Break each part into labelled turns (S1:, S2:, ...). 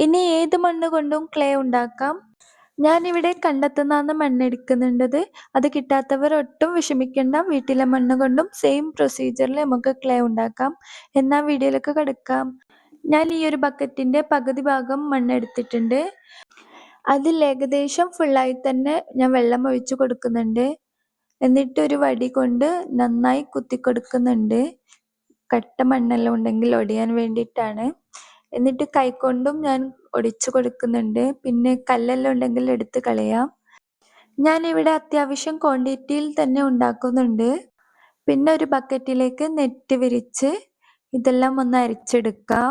S1: ഇനി ഏത് മണ്ണ് കൊണ്ടും ക്ലേ ഉണ്ടാക്കാം. ഞാനിവിടെ കണ്ടെത്തുന്ന മണ്ണെടുക്കുന്നുണ്ടത്. അത് കിട്ടാത്തവർ ഒട്ടും വിഷമിക്കേണ്ട. വീട്ടിലെ മണ്ണ് കൊണ്ടും സെയിം പ്രൊസീജിയറിൽ നമുക്ക് ക്ലേ ഉണ്ടാക്കാം. എന്നാൽ വീഡിയോയിലേക്ക് കിടക്കാം. ഞാൻ ഈ ഒരു ബക്കറ്റിൻ്റെ പകുതി ഭാഗം മണ്ണെടുത്തിട്ടുണ്ട്. അതിൽ ഏകദേശം ഫുള്ളായി തന്നെ ഞാൻ വെള്ളം ഒഴിച്ചു കൊടുക്കുന്നുണ്ട്. എന്നിട്ട് ഒരു വടി കൊണ്ട് നന്നായി കുത്തി കൊടുക്കുന്നുണ്ട്. കട്ട മണ്ണെല്ലാം ഉണ്ടെങ്കിൽ ഒടിയാൻ വേണ്ടിയിട്ടാണ്. എന്നിട്ട് കൈകൊണ്ടും ഞാൻ ഒടിച്ചു കൊടുക്കുന്നുണ്ട്. പിന്നെ കല്ലെല്ലാം ഉണ്ടെങ്കിൽ എടുത്ത് കളയാം. ഞാനിവിടെ അത്യാവശ്യം ക്വാണ്ടിറ്റിയിൽ തന്നെ ഉണ്ടാക്കുന്നുണ്ട്. പിന്നെ ഒരു ബക്കറ്റിലേക്ക് നെറ്റ് വിരിച്ച് ഇതെല്ലാം ഒന്ന് അരിച്ചെടുക്കാം.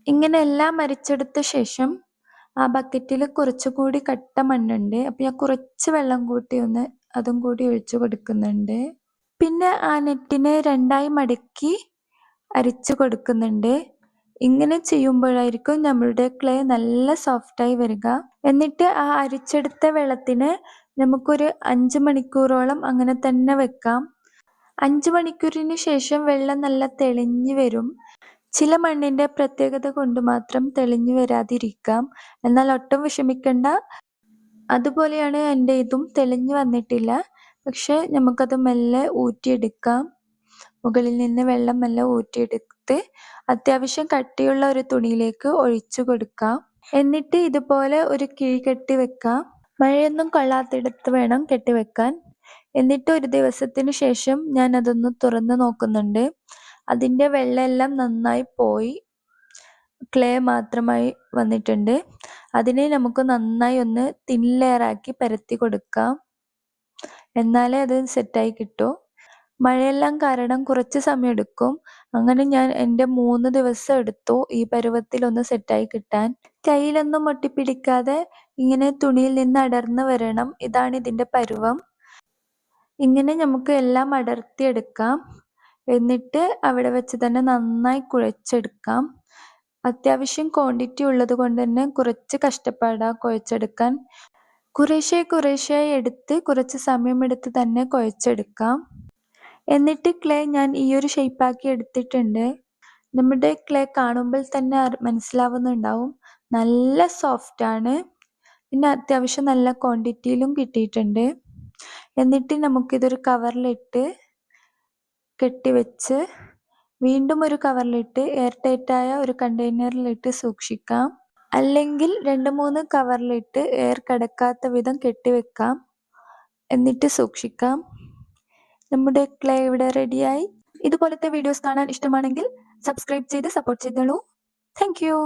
S1: ഇങ്ങനെ എല്ലാം അരിച്ചെടുത്ത ശേഷം ആ ബക്കറ്റിൽ കുറച്ചുകൂടി കട്ട മണ്ണുണ്ട്. അപ്പോൾ ഞാൻ കുറച്ച് വെള്ളം കൂട്ടി അതും കൂടി ഒഴിച്ചു കൊടുക്കുന്നുണ്ട്. പിന്നെ ആ നെറ്റിനെ രണ്ടായി മടക്കി അരിച്ചു കൊടുക്കുന്നുണ്ട്. ഇങ്ങനെ ചെയ്യുമ്പോഴായിരിക്കും നമ്മളുടെ ക്ലേ നല്ല സോഫ്റ്റായി വരിക. എന്നിട്ട് ആ അരിച്ചെടുത്ത വെള്ളത്തിന് നമുക്കൊരു 5 മണിക്കൂറോളം അങ്ങനെ തന്നെ വെക്കാം. 5 മണിക്കൂറിന് ശേഷം വെള്ളം നല്ല തെളിഞ്ഞു വരും. ചില മണ്ണിൻ്റെ പ്രത്യേകത കൊണ്ട് മാത്രം തെളിഞ്ഞു വരാതിരിക്കാം. എന്നാൽ ഒട്ടും വിഷമിക്കണ്ട. അതുപോലെയാണ് എൻ്റെ ഇതും തെളിഞ്ഞു വന്നിട്ടില്ല. പക്ഷെ നമുക്കത് മെല്ലെ ഊറ്റിയെടുക്കാം. മുകളിൽ നിന്ന് വെള്ളം മെല്ലെ ഊറ്റിയെടുത്ത് അത്യാവശ്യം കട്ടിയുള്ള ഒരു തുണിയിലേക്ക് ഒഴിച്ചു കൊടുക്കാം. എന്നിട്ട് ഇതുപോലെ ഒരു കിഴി കെട്ടി വെക്കാം. മഴയൊന്നും കൊള്ളാത്തിടത്ത് വേണം കെട്ടിവെക്കാൻ. എന്നിട്ട് ഒരു ദിവസത്തിന് ശേഷം ഞാൻ അതൊന്ന് തുറന്ന് നോക്കുന്നുണ്ട്. അതിൻ്റെ വെള്ളമെല്ലാം നന്നായി പോയി ക്ലേ മാത്രമായി വന്നിട്ടുണ്ട്. അതിനെ നമുക്ക് നന്നായി ഒന്ന് തിൻ ലെയറാക്കി പരത്തി കൊടുക്കാം. എന്നാലേ അത് സെറ്റായി കിട്ടൂ. മഴയെല്ലാം കാരണം കുറച്ച് സമയം എടുക്കും. അങ്ങനെ ഞാൻ എൻ്റെ 3 ദിവസം എടുത്തു ഈ പരുവത്തിലൊന്ന് സെറ്റായി കിട്ടാൻ. കയ്യിലൊന്നും ഒട്ടിപ്പിടിക്കാതെ ഇങ്ങനെ തുണിയിൽ നിന്ന് അടർന്ന് വരണം. ഇതാണ് ഇതിൻ്റെ പരുവം. ഇങ്ങനെ നമുക്ക് എല്ലാം അടർത്തിയെടുക്കാം. എന്നിട്ട് അവിടെ വെച്ച് തന്നെ നന്നായി കുഴച്ചെടുക്കാം. അത്യാവശ്യം ക്വാണ്ടിറ്റി ഉള്ളത് കൊണ്ട് തന്നെ കുറച്ച് കഷ്ടപ്പാടാണ് കുഴച്ചെടുക്കാൻ. കുറേശ്ശെ എടുത്ത് കുറച്ച് സമയമെടുത്ത് തന്നെ കുഴച്ചെടുക്കാം. എന്നിട്ട് ക്ലേ ഞാൻ ഈ ഒരു ഷേപ്പാക്കി എടുത്തിട്ടുണ്ട്. നമ്മുടെ ക്ലേ കാണുമ്പോൾ തന്നെ മനസ്സിലാവുന്നുണ്ടാവും നല്ല സോഫ്റ്റാണ്. പിന്നെ അത്യാവശ്യം നല്ല ക്വാണ്ടിറ്റിയിലും കിട്ടിയിട്ടുണ്ട്. എന്നിട്ട് നമുക്കിതൊരു കവറിലിട്ട് കെട്ടിവെച്ച് വീണ്ടും ഒരു കവറിലിട്ട് എയർ ടൈറ്റായ ഒരു കണ്ടെയ്നറിലിട്ട് സൂക്ഷിക്കാം. അല്ലെങ്കിൽ 2-3 കവറിലിട്ട് എയർ കടക്കാത്ത വിധം കെട്ടിവെക്കാം. എന്നിട്ട് സൂക്ഷിക്കാം. നമ്മുടെ ക്ലേ ഇവിടെ റെഡിയായി. ഇതുപോലത്തെ വീഡിയോസ് കാണാൻ ഇഷ്ടമാണെങ്കിൽ സബ്സ്ക്രൈബ് ചെയ്ത് സപ്പോർട്ട് ചെയ്തോളൂ. Thank you.